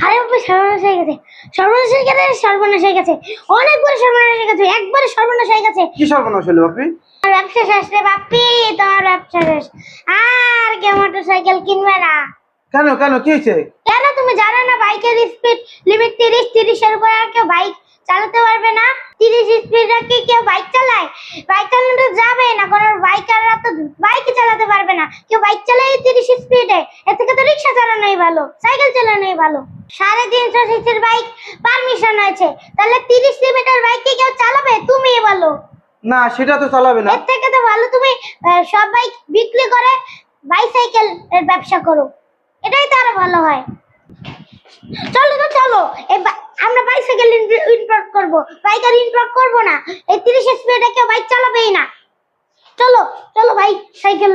আরে বাবা, সর্বনাশ হয়ে গেছে, সর্বনাশ হয়ে গেছে, সর্বনাশ হয়ে গেছে, অনেকবার সর্বনাশ হয়ে গেছে, একবারে সর্বনাশ হয়ে গেছে। কি সর্বনাশ হলো বাপি? তোমার ব্যবসা শেষ রে বাপ্পি, তোমার ব্যবসা শেষ। আর কেউ মোটরসাইকেল কিনবে না। কেন কেন কি হয়েছে? কেন তুমি জানো না বাইকের স্পিড লিমিট 30 এর উপরে আর কেউ বাইক চালাতে পারবে না? 30 স্পিড রাখে কেউ বাইক চালায়? বাইক চালানো যাবে না, কারণ বাইকাররা তো বাইক চালাতে পারবে না। কেউ বাইক চালায় 30 স্পিডে, এর থেকে তো রিক্সা চালানোই ভালো, সাইকেল চালানোই ভালো। 350 সিসির বাইক পারমিশন আছে, তাহলে 30 লিমিটার বাইক কি কেউ চালাবে? তুমিই বলো। না সেটা তো চালাবে না। এর থেকে তো ভালো তুমি সব বাইক বিক্রি করে বাইসাইকেল এর ব্যবসা করো, এটাই তো আরো ভালো হয়। চলো তো চলো, আমরা বাইসাইকেল ইম্পোর্ট করব, বাইক আর ইম্পোর্ট করব না। এই 30 স্পিডে কেউ বাইক চালাবেই না। চলো চলো ভাই, সাইকেল